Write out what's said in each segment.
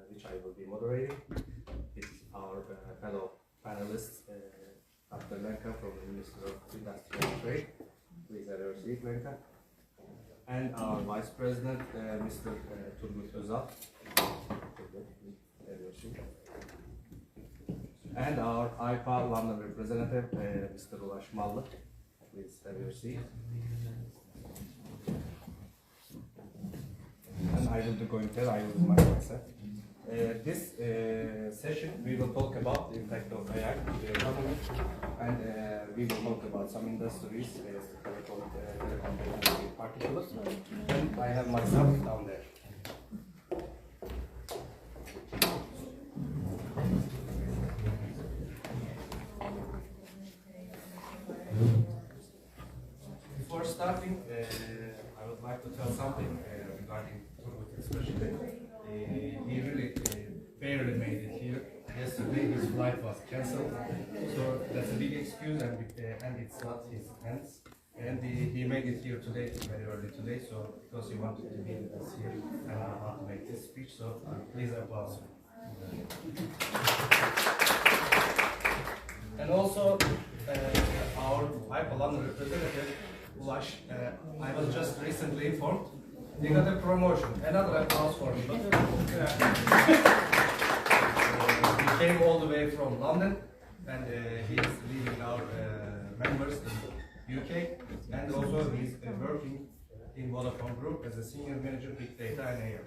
which I will be moderating. It's our fellow panelist, Dr. Lenka from the Ministry of Industry and Trade. Please have your seat, Lenka. And our Vice President, Mr. Turgut Özal. Have your seat. And our IPA London representative, Mr. Ulaş Mallı. Please have your seat. And I will be going there, I will do my myself. This session, we will talk about the impact of AI to the economy, and we will talk about some industries, telecom in particular, and I have myself down there. Before starting, I would like to tell something regarding Turgut especially. He really barely made it here. Yesterday his flight was cancelled, so that's a big excuse, and it's not his hands. And he made it here today, very early today, so because he wanted to be with us here, I don't know how to make this speech, so please applause. And also our IPA London representative, Ulaş, I was just recently informed, he got a promotion. Another applause for him. He came all the way from London, and he is leading our members in UK, and also he is working in Vodafone Group as a senior manager big data and AI.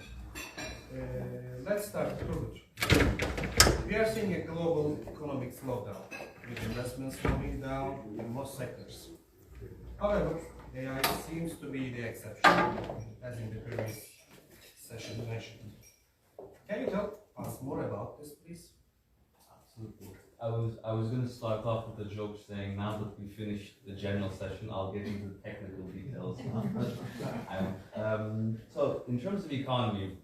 Let's start. We are seeing a global economic slowdown, with investments slowing down in most sectors. However, AI seems to be the exception, as in the previous session mentioned. Can you tell us more about this, please? Absolutely. I was going to start off with a joke saying, now that we finished the general session, I'll get into the technical details. So, in terms of economy,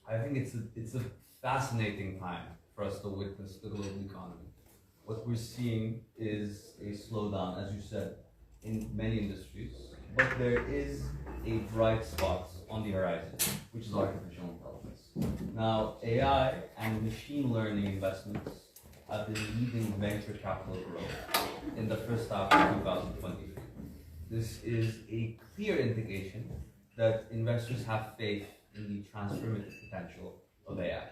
I think it's a fascinating time for us to witness the global economy. What we're seeing is a slowdown, as you said, in many industries, but there is a bright spot on the horizon, which is artificial intelligence. Now, AI and machine learning investments have been leading venture capital growth in the first half of 2023. This is a clear indication that investors have faith in the transformative potential of AI.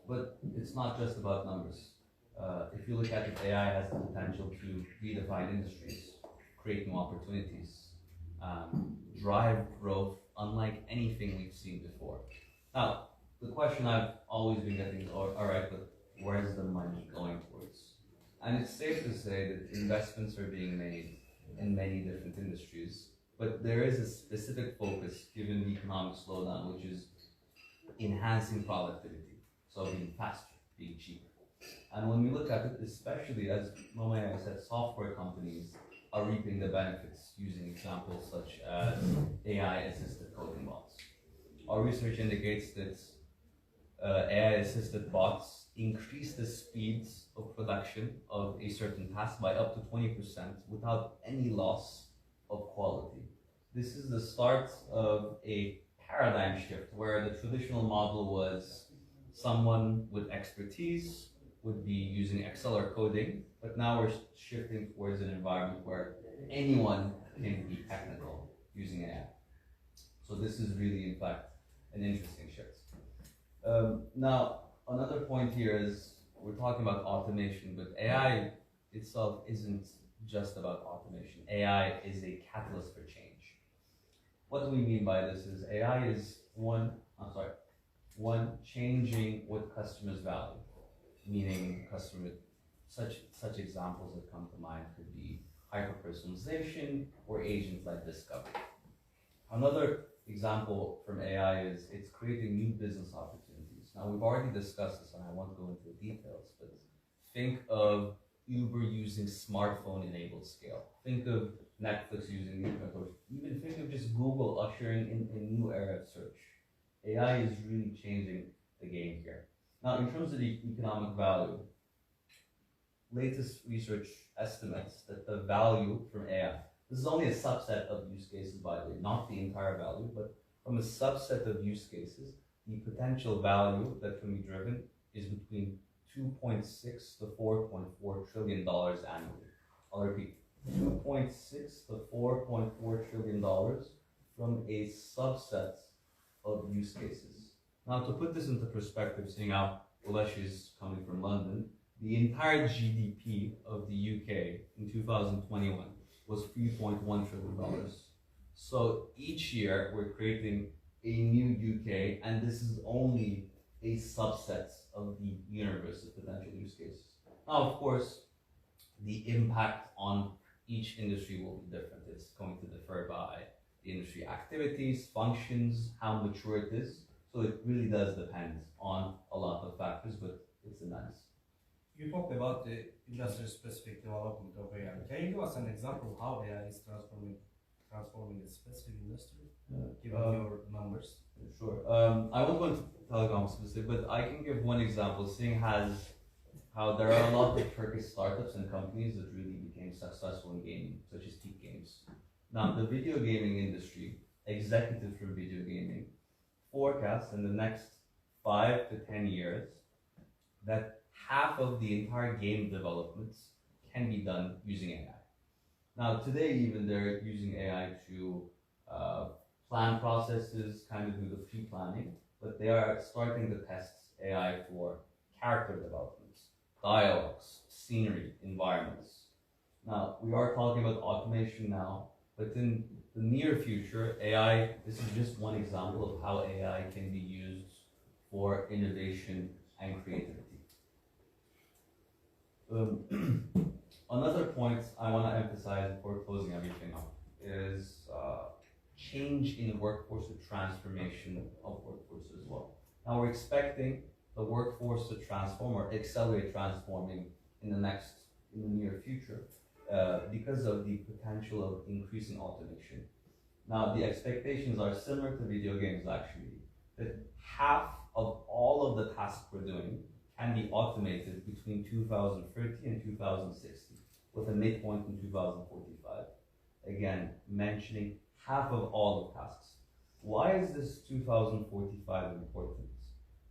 But it's not just about numbers. If you look at it, AI has the potential to redefine industries, create new opportunities, drive growth unlike anything we've seen before. Now, the question I've always been getting is, all right, but where's the money going towards? And it's safe to say that investments are being made in many different industries, but there is a specific focus given the economic slowdown, which is enhancing productivity, so being faster, being cheaper. And when we look at it, especially as Momaya said, software companies are reaping the benefits using examples such as AI-assisted coding bots. Our research indicates that AI-assisted bots increase the speeds of production of a certain task by up to 20% without any loss of quality. This is the start of a paradigm shift where the traditional model was someone with expertise would be using Excel or coding, but now we're shifting towards an environment where anyone can be technical using AI. So this is really, in fact, an interesting shift. Now, another point here is we're talking about automation, but AI itself isn't just about automation. AI is a catalyst for change. What do we mean by this is AI is one changing what customers value, meaning such examples that come to mind could be hyper-personalization or agent-led discovery. Another example from AI is it's creating new business opportunities. Now, we've already discussed this and I won't go into the details, but think of Uber using smartphone-enabled scale. Think of Netflix using internet, or even think of just Google ushering in a new era of search. AI is really changing the game here. Now, in terms of the economic value, latest research estimates that the value from AI, this is only a subset of use cases, by the way, not the entire value, but from a subset of use cases, the potential value that can be driven is between 2.6 to 4.4 trillion dollars annually. I'll repeat, 2.6 to 4.4 trillion dollars from a subset of use cases. Now, to put this into perspective, seeing how Ulesh is coming from London, the entire GDP of the UK in 2021 was $3.1 trillion. So each year we're creating a new UK, and this is only a subset of the universe of potential use cases. Now, of course, the impact on each industry will be different. It's going to differ by the industry activities, functions, how mature it is. So it really does depend on a lot of factors, but it's immense. You talked about the industry-specific development of AI. Can you give us an example of how AI is transforming a specific industry, given your numbers? Sure. I won't go into telecom specific, but I can give one example, seeing how there are a lot of Turkish startups and companies that really became successful in gaming, such as Peak Games. Now, the video gaming industry, executives from video gaming, forecast in the next 5 to 10 years that half of the entire game developments can be done using AI. Now, today even they're using AI to plan processes, kind of do the pre-planning, but they are starting to test AI for character developments, dialogues, scenery, environments. Now, we are talking about automation now, but in the near future, AI, this is just one example of how AI can be used for innovation and creativity. Another point I want to emphasize before closing everything up is change in workforce, the transformation of workforce as well. Now we're expecting the workforce to transform or accelerate transforming in the near future because of the potential of increasing automation. Now the expectations are similar to video games actually, that half of all of the tasks we're doing can be automated between 2030 and 2060, with a midpoint in 2045. Again, mentioning half of all the tasks. Why is this 2045 important?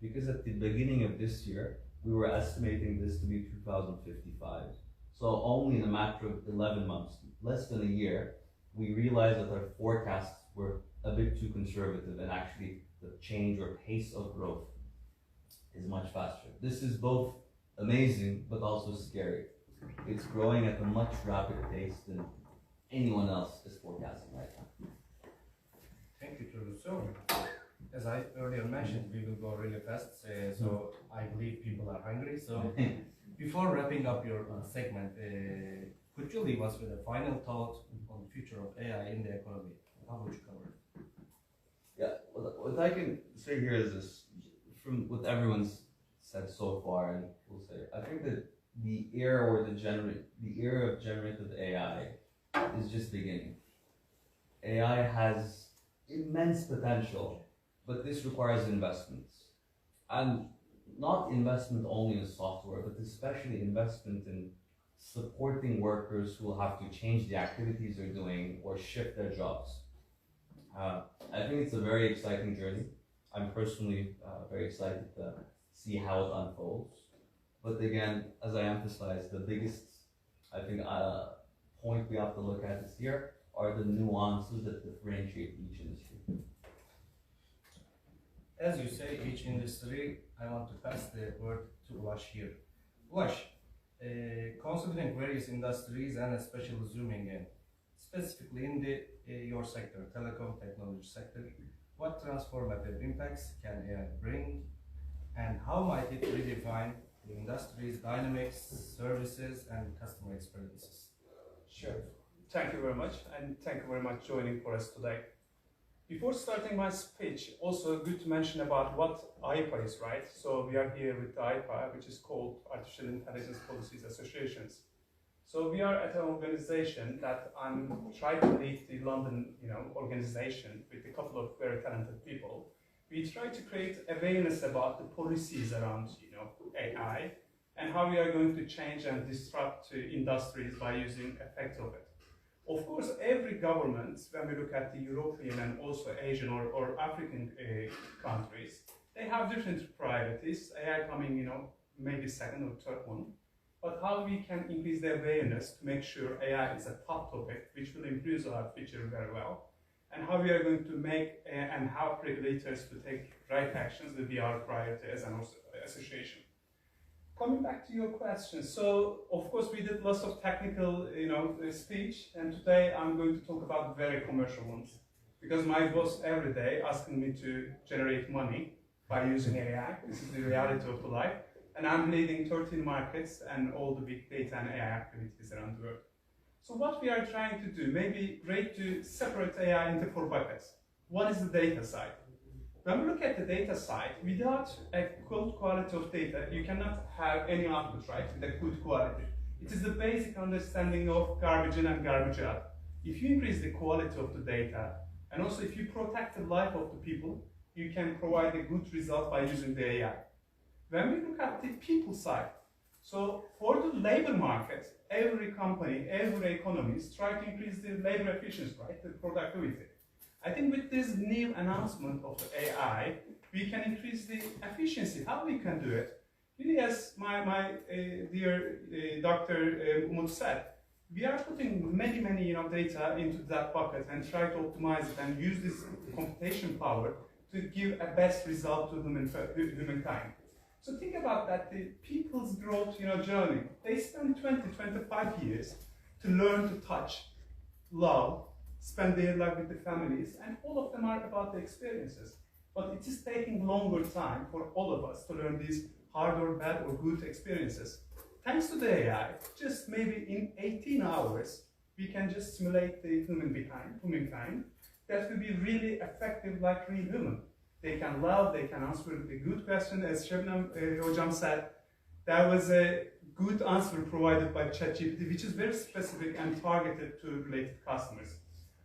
Because at the beginning of this year, we were estimating this to be 2055. So only in a matter of 11 months, less than a year, we realized that our forecasts were a bit too conservative, and actually the change or pace of growth is much faster. This is both amazing, but also scary. It's growing at a much rapid pace than anyone else is forecasting right now. Thank you, Turu. So, as I earlier mentioned, we will go really fast, so I believe people are hungry. So, before wrapping up your segment, could you leave us with a final thought on the future of AI in the economy? How would you cover it? Yeah, what I can say here is this, from what everyone's said so far, and we'll say, I think that the era of generative AI is just beginning. AI has immense potential, but this requires investments. And not investment only in software, but especially investment in supporting workers who will have to change the activities they're doing or shift their jobs. I think it's a very exciting journey. I'm personally very excited to see how it unfolds. But again, as I emphasized, the biggest, I think, point we have to look at this year are the nuances that differentiate each industry. As you say, each industry, I want to pass the word to Ulash here. Ulash, considering various industries and especially zooming in, specifically in your sector, telecom technology sector, what transformative impacts can AI bring, and how might it redefine the industry's dynamics, services, and customer experiences? Sure. Thank you very much, and thank you very much joining for us today. Before starting my speech, also good to mention about what IPA is, right? So we are here with the IPA, which is called Artificial Intelligence Policies Associations. So we are at an organization that I'm trying to lead the London, organization with a couple of very talented people. We try to create awareness about the policies around, AI and how we are going to change and disrupt industries by using effects of it. Of course, every government, when we look at the European and also Asian or African countries, they have different priorities. AI coming, maybe second or third one. But how we can increase the awareness to make sure AI is a top topic, which will improve our future very well, and how we are going to make and help regulators to take right actions will be our priority as an association. Coming back to your question, so of course we did lots of technical, speech, and today I'm going to talk about very commercial ones, because my boss every day asking me to generate money by using AI. This is the reality of the life, and I'm leading 13 markets and all the big data and AI activities around the world. So what we are trying to do, maybe great to separate AI into 4 buckets. One is the data side. When we look at the data side, without a good quality of data, you cannot have any output, right, with a good quality. It is the basic understanding of garbage in and garbage out. If you increase the quality of the data, and also if you protect the life of the people, you can provide a good result by using the AI. When we look at the people side, so for the labor market, every company, every economist try to increase the labor efficiency, right, the productivity. I think with this new announcement of the AI, we can increase the efficiency. How we can do it? Really, as my dear Dr. Umut said, we are putting many data into that bucket and try to optimize it and use this computation power to give a best result to humankind. So think about that, the people's growth journey. They spend 20-25 years to learn to touch, love, spend their life with the families, and all of them are about the experiences. But it is taking longer time for all of us to learn these hard or bad or good experiences. Thanks to the AI, just maybe in 18 hours, we can just simulate the humankind that will be really effective like real human. They can love, they can answer the good question, as Şebnem Hocam said. There was a good answer provided by ChatGPT, which is very specific and targeted to related customers.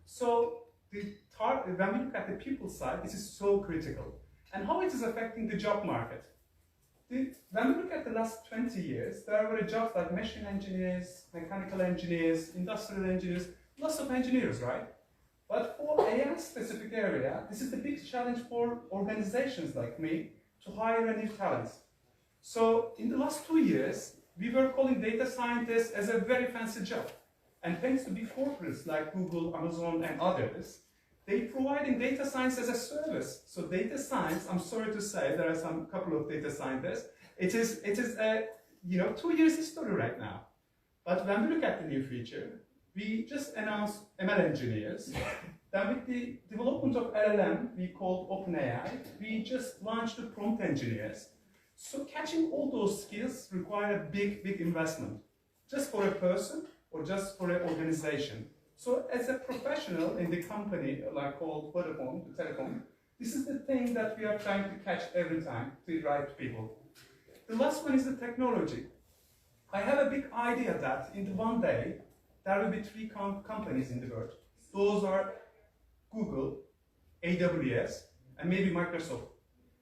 So when we look at the people side, this is so critical. And how it is affecting the job market. When we look at the last 20 years, there were jobs like machine engineers, mechanical engineers, industrial engineers, lots of engineers, right? But for AI specific area, this is the big challenge for organizations like me to hire new talents. So in the last 2 years, we were calling data scientists as a very fancy job. And thanks to big corporates like Google, Amazon, and others, they're providing data science as a service. So data science, I'm sorry to say, there are some couple of data scientists. It is a 2 years history right now. But when we look at the new future, we just announced ML engineers. Then with the development of LLM, we called OpenAI, we just launched the prompt engineers. So catching all those skills require a big investment, just for a person or just for an organization. So as a professional in the company, like called Vodafone, the telecom, this is the thing that we are trying to catch every time, the right people. The last one is the technology. I have a big idea that in one day, there will be 3 companies in the world. Those are Google, AWS, and maybe Microsoft.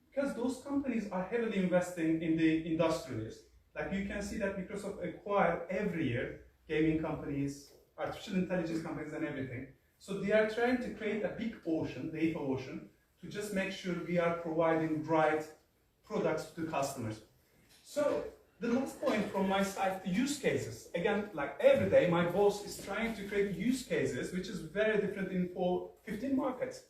Because those companies are heavily investing in the industries. Like you can see that Microsoft acquire every year gaming companies, artificial intelligence companies, and everything. So they are trying to create a big ocean, data ocean, to just make sure we are providing right products to customers. So the last point from my side, the use cases. Again, like every day, my boss is trying to create use cases, which is very different in 15 markets.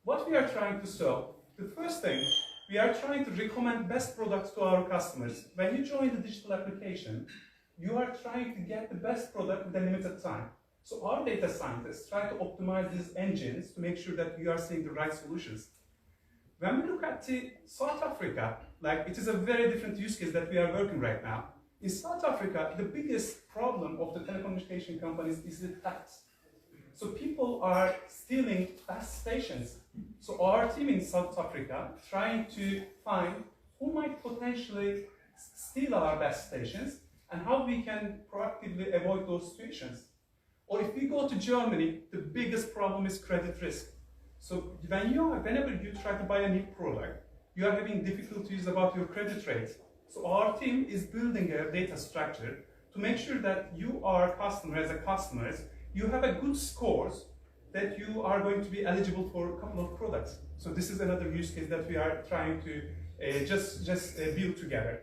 What we are trying to solve, the first thing, we are trying to recommend best products to our customers. When you join the digital application, you are trying to get the best product with a limited time. So our data scientists try to optimize these engines to make sure that you are seeing the right solutions. When we look at South Africa, like it is a very different use case that we are working right now. In South Africa, the biggest problem of the telecommunication companies is the tax. So people are stealing bus stations. So our team in South Africa trying to find who might potentially steal our bus stations and how we can proactively avoid those situations. Or if we go to Germany, the biggest problem is credit risk. So whenever you try to buy a new product, you are having difficulties about your credit rate. So our team is building a data structure to make sure that you are as a customer, you have a good scores that you are going to be eligible for a couple of products. So this is another use case that we are trying to just build together.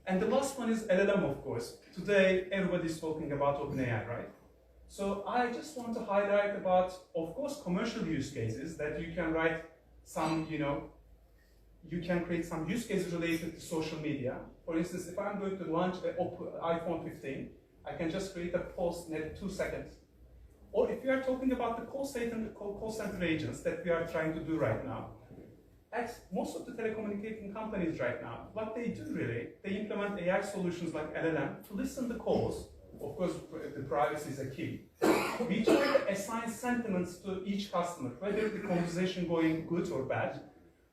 And the last one is LLM, of course. Today, everybody's talking about OpenAI, right? So I just want to highlight about, of course, commercial use cases that you can write some, you can create some use cases related to social media. For instance, if I'm going to launch an iPhone 15, I can just create a post in 2 seconds. Or if you are talking about the call center agents that we are trying to do right now, at most of the telecommunicating companies right now, what they do really, they implement AI solutions like LLM to listen to calls. Of course, the privacy is a key. We try to assign sentiments to each customer, whether the conversation going good or bad,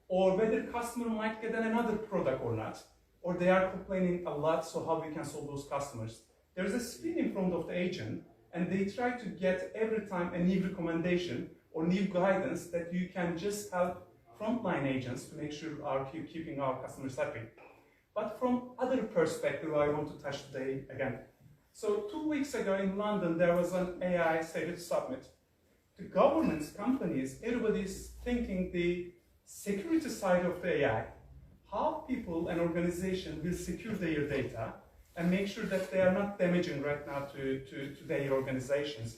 or whether the customer might get another product or not, or they are complaining a lot, so how we can solve those customers. There's a screen in front of the agent, and they try to get every time a new recommendation or new guidance that you can just help frontline agents to make sure are keeping our customers happy. But from other perspective, I want to touch today again. So 2 weeks ago in London, there was an AI State Summit. The governments, companies, everybody's thinking the security side of the AI, how people and organizations will secure their data and make sure that they are not damaging right now to their organizations.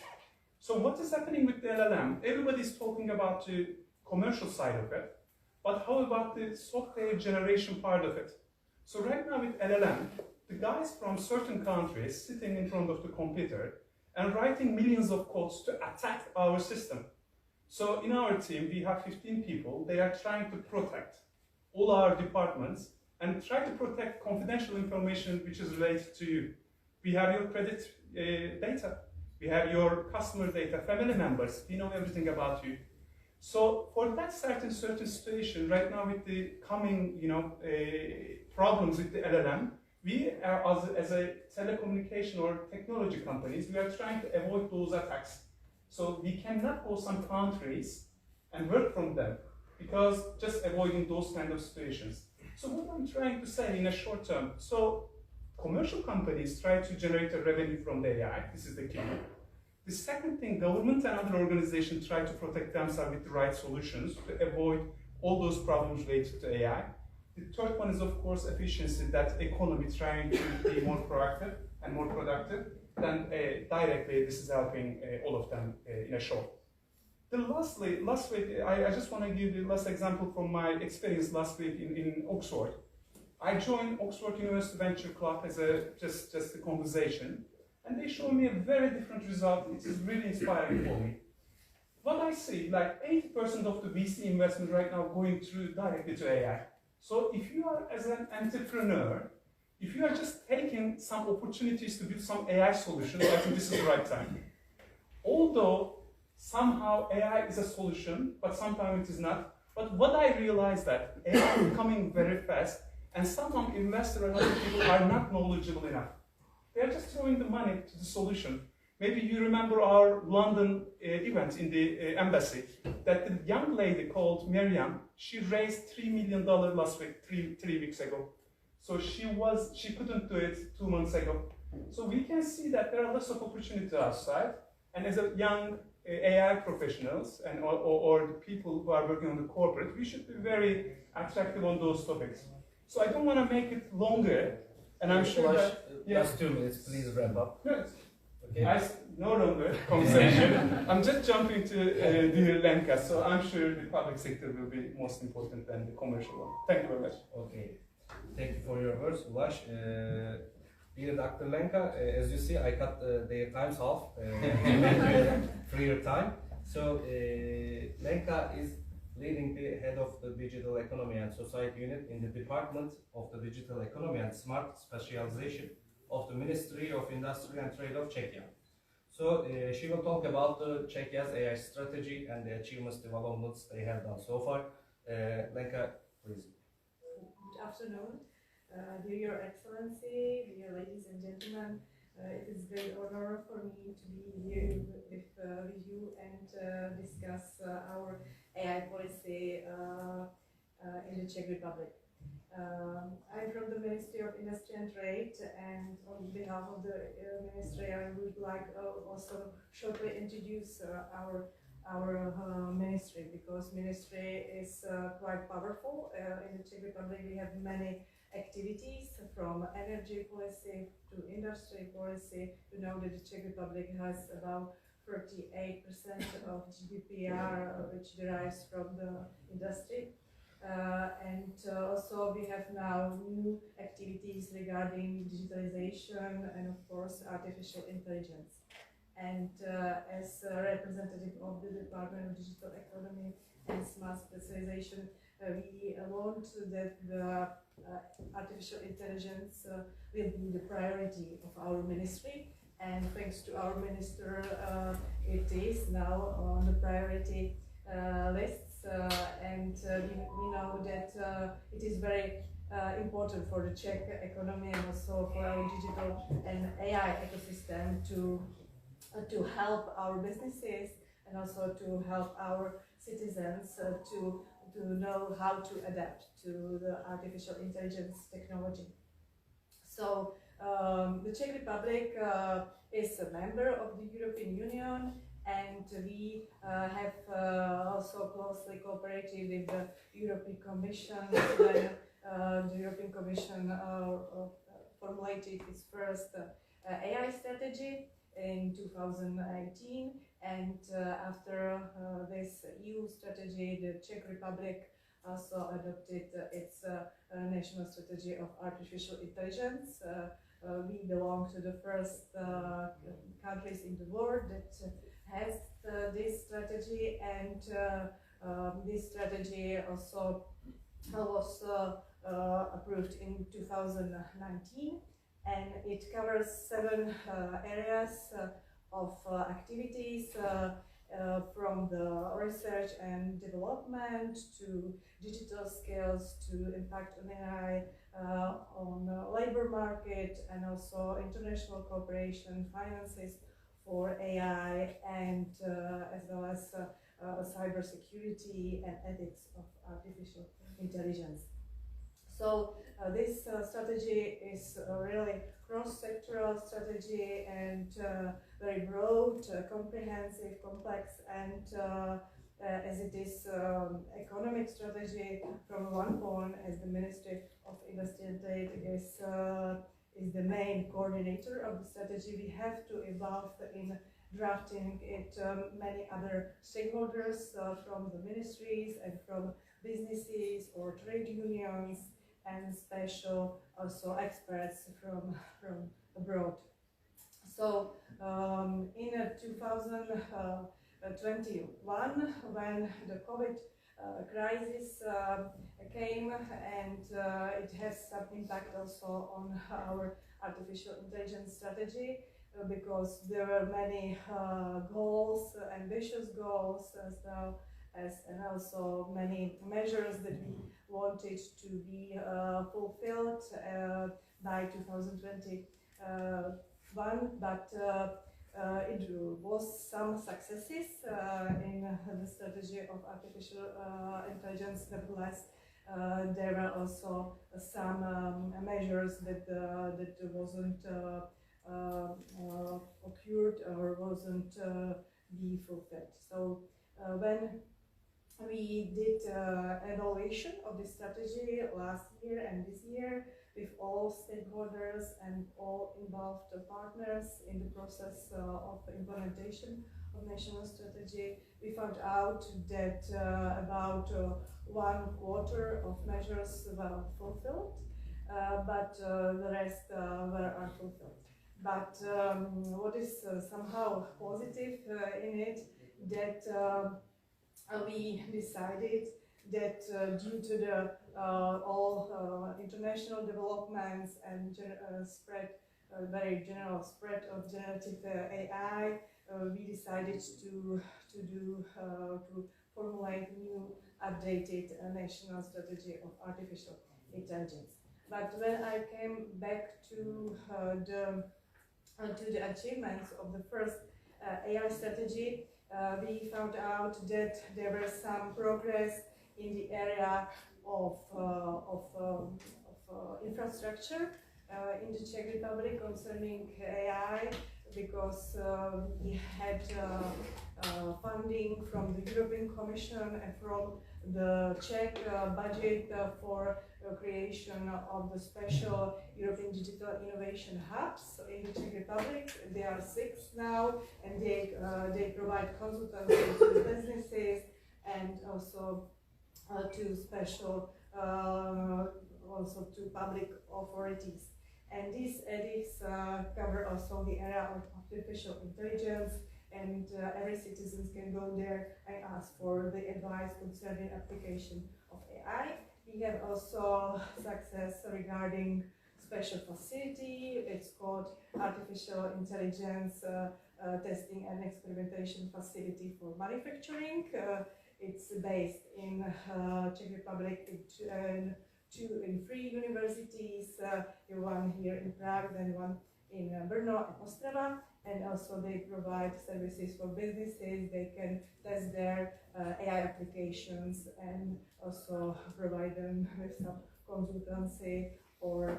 So what is happening with the LLM? Everybody's talking about the commercial side of it, but how about the software generation part of it? So right now with LLM, the guys from certain countries sitting in front of the computer and writing millions of codes to attack our system. So in our team, we have 15 people. They are trying to protect all our departments and try to protect confidential information which is related to you. We have your credit data. We have your customer data, family members. We know everything about you. So for that certain situation, right now with the coming problems with the LLM, we are, as a telecommunication or technology companies, we are trying to avoid those attacks. So we cannot go some countries and work from them because just avoiding those kind of situations. So what I'm trying to say in a short term, so commercial companies try to generate a revenue from the AI. This is the key. The second thing, government and other organizations try to protect themselves with the right solutions to avoid all those problems related to AI. The third one is, of course, efficiency, that economy trying to be more proactive and more productive. Then directly, this is helping all of them in a short. Then last week, I just want to give the last example from my experience last week in Oxford. I joined Oxford University Venture Club as just a conversation, and they showed me a very different result. It is really inspiring for me. What I see, like 80% of the VC investment right now going through directly to AI. So if you are as an entrepreneur, if you are just taking some opportunities to build some AI solutions, I think this is the right time. Although somehow AI is a solution, but sometimes it is not. But what I realized that AI is coming very fast, and sometimes investors and other people are not knowledgeable enough. They are just throwing the money to the solution. Maybe you remember our London event in the embassy, that the young lady called Miriam, she raised $3 million last week, three weeks ago. So she couldn't do it 2 months ago. So we can see that there are lots of opportunities outside, and as a young AI professionals and or the people who are working on the corporate, we should be very attractive on those topics. So I don't want to make it longer, and I'm sure that Last 2 minutes, please wrap up. Good. Okay. No longer conversation. I'm just jumping to the Lenka, so I'm sure the public sector will be most important than the commercial one. Thank you very much. Okay. Thank you for your words, Ulash. Dear Dr. Lenka, as you see, I cut the times half to make freer time. So Lenka is leading the head of the Digital Economy and Society Unit in the Department of the Digital Economy and Smart Specialization of the Ministry of Industry and Trade of Czechia. So she will talk about Czechia's AI strategy and the achievements, developments they have done so far. Lenka, please. Good afternoon, dear Your Excellency, dear ladies and gentlemen. It is a great honor for me to be here with you and discuss our AI policy in the Czech Republic. I'm from the Ministry of Industry and Trade, and on behalf of the Ministry, I would like also shortly introduce our our ministry, because ministry is quite powerful. In the Czech Republic we have many activities, from energy policy to industry policy. You know that the Czech Republic has about 38% of GDPR which derives from the industry. And also we have now new activities regarding digitalization and of course artificial intelligence. And as a representative of the Department of Digital Economy and Smart Specialization, we want that the artificial intelligence will be the priority of our ministry. And thanks to our minister, it is now on the priority lists. And we know that it is very important for the Czech economy and also for our digital and AI ecosystem to help our businesses and also to help our citizens to know how to adapt to the artificial intelligence technology. So the Czech Republic is a member of the European Union, and we have also closely cooperated with the European Commission when the European Commission formulated its first AI strategy in 2018, and after this EU strategy, the Czech Republic also adopted its national strategy of artificial intelligence. We belong to the first countries in the world that has this strategy, and this strategy also was approved in 2019, and it covers 7 areas of activities, from the research and development to digital skills to impact on AI on the labor market, and also international cooperation, finances for AI, and as well as cybersecurity and ethics of artificial intelligence. So this strategy is a really cross-sectoral strategy and very broad, comprehensive, complex, and as it is economic strategy, from one point, as the Ministry of Industry and Trade is the main coordinator of the strategy, we have to involve in drafting it many other stakeholders from the ministries and from businesses or trade unions, and special also experts from abroad. So in 2021, when the COVID crisis came, and it has some impact also on our artificial intelligence strategy, because there were many goals, ambitious goals, as well as, and also many measures that we wanted to be fulfilled by 2021, but it was some successes in the strategy of artificial intelligence. Nevertheless, there were also some measures that wasn't occurred or wasn't be fulfilled. So when we did evaluation of the strategy last year and this year with all stakeholders and all involved partners in the process of implementation of national strategy, we found out that about 1/4 of measures were fulfilled, but the rest were unfulfilled. But what is somehow positive in it, that we decided that due to the all international developments and very general spread of generative AI, we decided to formulate new updated national strategy of artificial intelligence. But when I came back to the achievements of the first AI strategy, we found out that there was some progress in the area of infrastructure, in the Czech Republic concerning AI, because we had funding from the European Commission and from the Czech budget for creation of the special European Digital Innovation Hubs in the Czech Republic. There are 6 now, and they provide consultancy to businesses and also to special, also to public authorities. And these edits cover also the area of artificial intelligence, and every citizen can go there and ask for the advice concerning application of AI. We have also success regarding special facility. It's called Artificial Intelligence Testing and Experimentation Facility for Manufacturing. It's based in Czech Republic in 3 universities, one here in Prague, then one in Brno and Ostrava, and also they provide services for businesses. They can test their AI applications and also provide them with some consultancy, or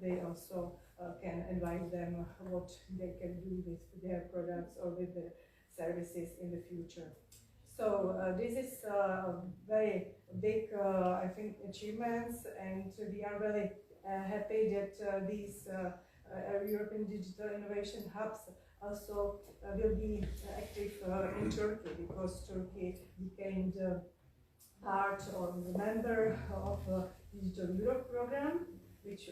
they also can advise them what they can do with their products or with their services in the future. So this is very big, I think, achievements, and we are really happy that these European Digital Innovation Hubs also will be active in Turkey, because Turkey became the part or the member of the Digital Europe program, which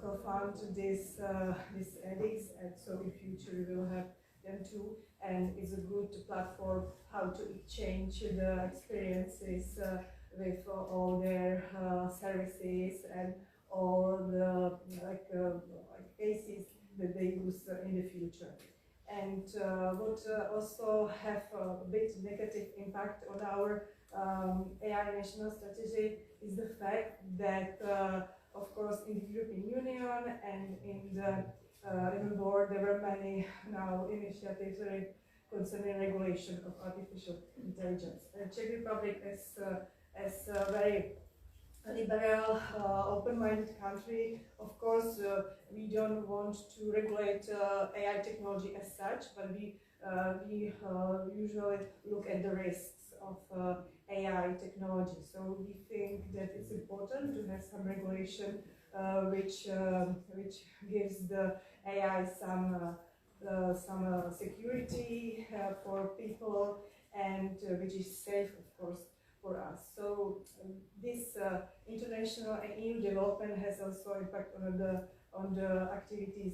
co-found this edX, and so in future we will have them too, and it's a good platform how to exchange the experiences with all their services and all the cases that they use in the future. And what also have a bit negative impact on our AI national strategy is the fact that, of course, in the European Union and in the board, there were many now initiatives concerning regulation of artificial intelligence. Czech Republic is a very liberal, open-minded country. Of course, we don't want to regulate AI technology as such, but we usually look at the risks of AI technology. So we think that it's important to have some regulation which gives the AI some security for people, and which is safe, of course, for us. So this international and EU development has also impact on the activities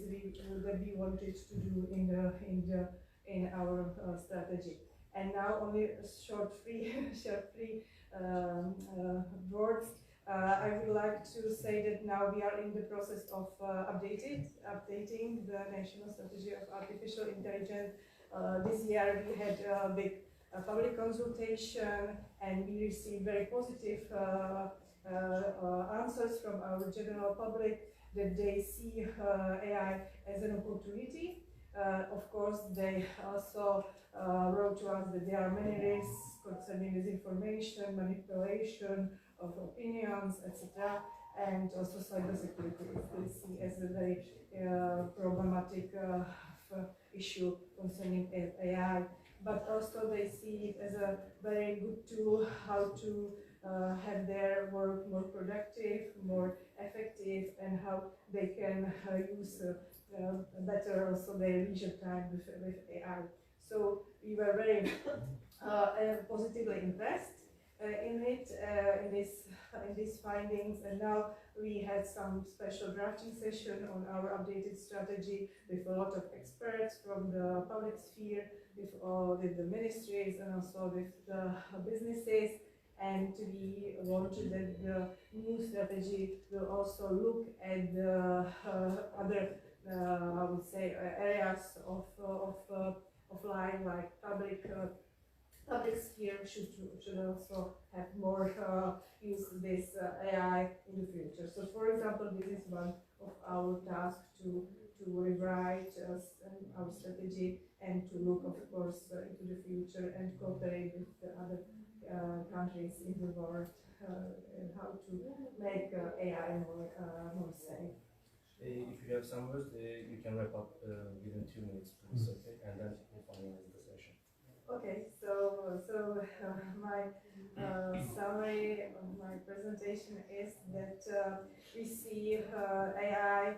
that we wanted to do in our strategy. And now only a short three words. I would like to say that now we are in the process of updating the national strategy of artificial intelligence. This year we had a big public consultation, and we received very positive answers from our general public that they see AI as an opportunity. Of course, they also wrote to us that there are many risks concerning disinformation, manipulation of opinions, etc., and also cybersecurity they see as a very problematic issue concerning AI. But also they see it as a very good tool how to have their work more productive, more effective, and how they can use better also their leisure time with AI. So we were very positively impressed in these findings, and now we had some special drafting session on our updated strategy with a lot of experts from the public sphere, with the ministries and also with the businesses, and we want that the new strategy will also look at the other, I would say, areas of life, like public sphere should also have more use this AI in the future. So, for example, this is one of our tasks to rewrite our strategy and to look, of course, into the future and cooperate with the other countries in the world how to make AI more safe. If you have some words, you can wrap up within 2 minutes, please, okay? And then we'll finalize the session. Okay, my summary of my presentation is that we see AI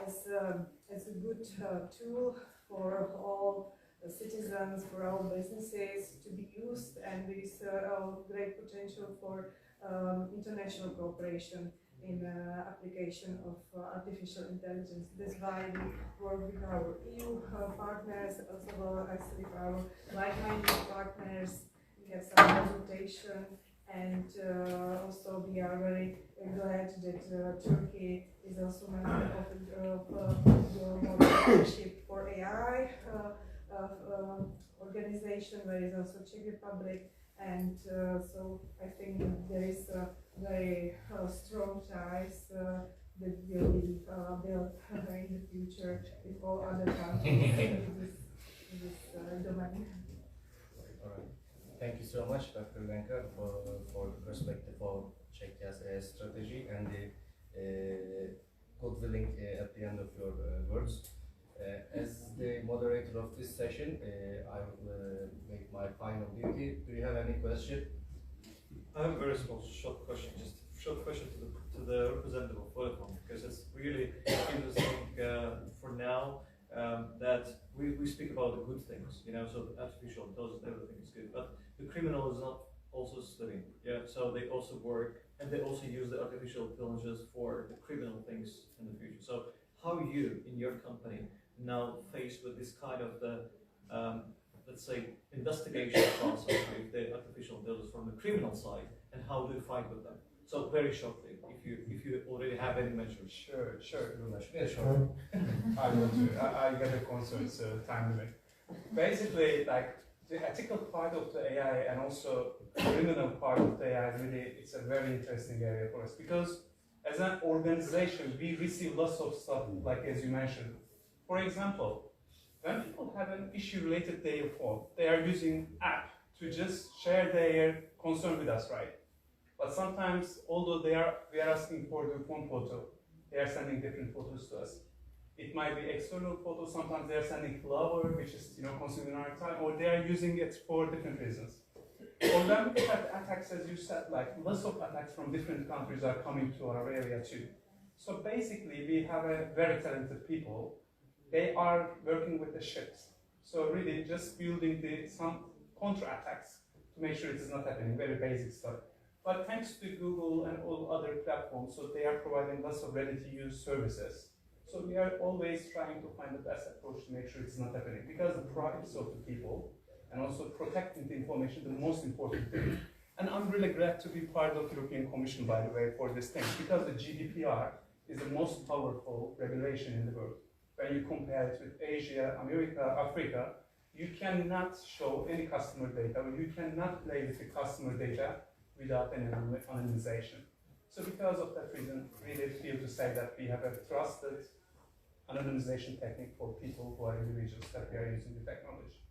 as a good tool for all citizens, for all businesses to be used, and with great potential for international cooperation in application of artificial intelligence. That's why we work with our EU partners, as well as with our like-minded partners. We have some consultation, and also we are very glad that Turkey is also member of the Global Partnership for AI organization, where is also Czech Republic, and so I think there is very strong ties that will be built in the future with all other countries in this domain. All right. Thank you so much, Dr. Lenka, for the perspective of Czechia's strategy and the good willing at the end of your words. As the moderator of this session, I will make my final duty. Do you have any question? I have a very small, short question. Just a short question to the representative of Vodafone, because it's really interesting for now that we speak about the good things, you know, so the artificial intelligence, everything is good, but the criminal is not also studying, yeah, so they also work and they also use the artificial intelligence for the criminal things in the future. So how you, in your company, now faced with this kind of the, let's say, investigation process with the artificial intelligence from the criminal side, and how do you fight with them? So very shortly, if you already have any measures. Sure. Yeah, sure. I want to. I get a concern, so time limit. Basically, like the ethical part of the AI and also the criminal part of the AI, really, it's a very interesting area for us, because as an organization, we receive lots of stuff, like as you mentioned. For example, when people have an issue related to their phone, they are using app to just share their concern with us, right? But sometimes, although we are asking for the phone photo, they are sending different photos to us. It might be external photos. Sometimes they are sending flower, which is consuming our time, or they are using it for different reasons. Or when we have attacks, as you said, like lots of attacks from different countries are coming to our area too. So basically, we have a very talented people. They are working with the ships. So really just building some counter-attacks to make sure it is not happening, very basic stuff. But thanks to Google and all other platforms, so they are providing lots of ready-to-use services. So we are always trying to find the best approach to make sure it's not happening, because the privacy of the people and also protecting the information, the most important thing. And I'm really glad to be part of the European Commission, by the way, for this thing, because the GDPR is the most powerful regulation in the world. When you compare it with Asia, America, Africa, you cannot show any customer data, or you cannot play with the customer data without any anonymization. So because of that reason, really feel to say that we have a trusted anonymization technique for people who are individuals that we are using the technology.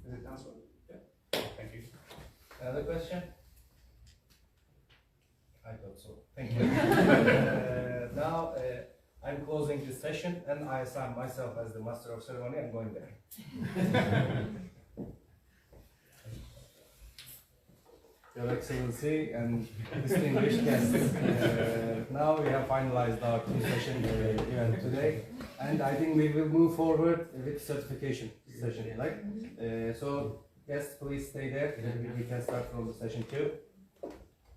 Does it answer? Yeah. Thank you. Another question? I thought so. Thank you. Now I'm closing this session, and I assign myself as the master of ceremony. I'm going there. Your Excellency and distinguished guests, now we have finalized our two-session event today, and I think we will move forward with certification session, right? So, guests, please stay there. We can start from session 2.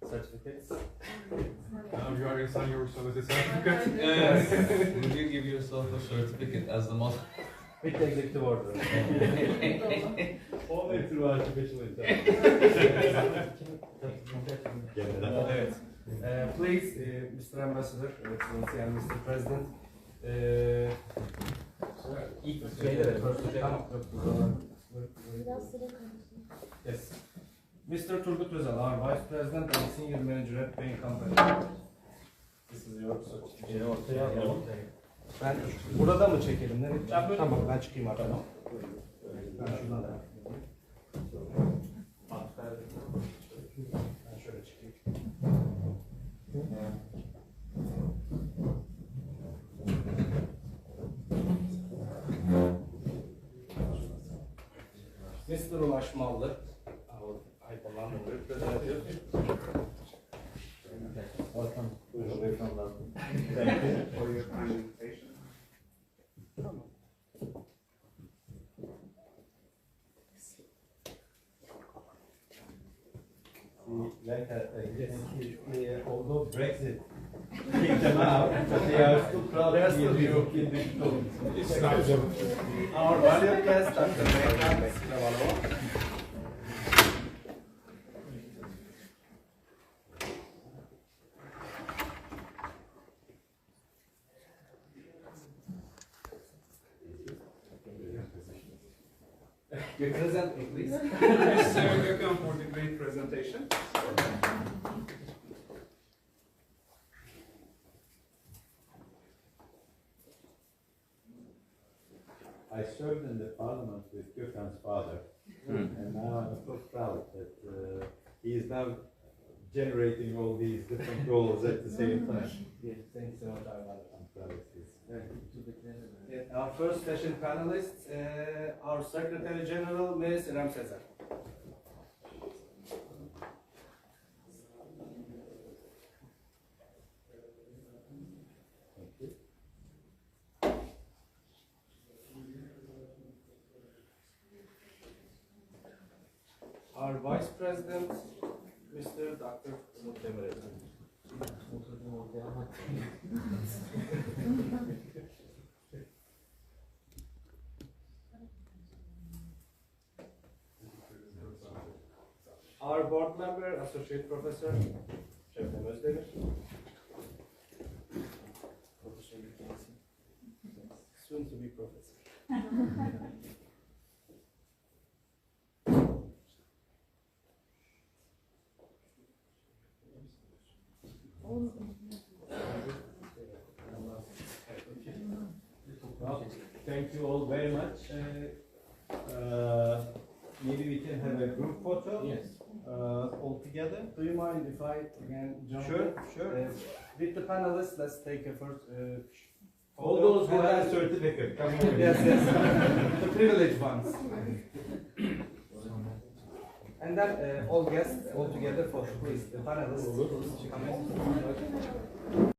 Certificates. You are signing yourself as a certificate? Yes. Will you give yourself a certificate as the most? With the executive order. Only through artificial intelligence. Please, Mr. Ambassador, Excellency, and Mr. President. Yes. Mr. Turgut Özal, our Vice President and Senior Manager at Paying Company. This is your certificate. Ben burada mı çekelim? Nereye? Tamam, ben çıkayım artık. Ben şuradan da. Ben şöyle çıkayım. Mr. Ulaşmalı, our London representative. Welcome. Thank you for your presentation. Although Brexit kicked them out, but they are still proud to be in the European digital. Our valued guest, Dr. Mehmet Kravalov. You present me, please. Yes, welcome for the great presentation. I served in the parliament with Gökhan's father, and now I'm so proud that he is now generating all these different roles at the same time. Yes, thanks so much. I'm proud of this. Our first session panelists, our Secretary General, Ms. İrem Sezer. Our Vice President, Mr. Dr. Umut Demirel. Our board member, Associate Professor, Şebnem Özdemir. Soon to be professor. Well, thank you all very much. Maybe we can have a group photo. Yes. All together. Do you mind if I again jump Sure, in? sure. With the panelists, let's take a first All photo. those who have a certificate, come on. Yes, yes. The privileged ones. And then all guests all together for please. The panelists come in.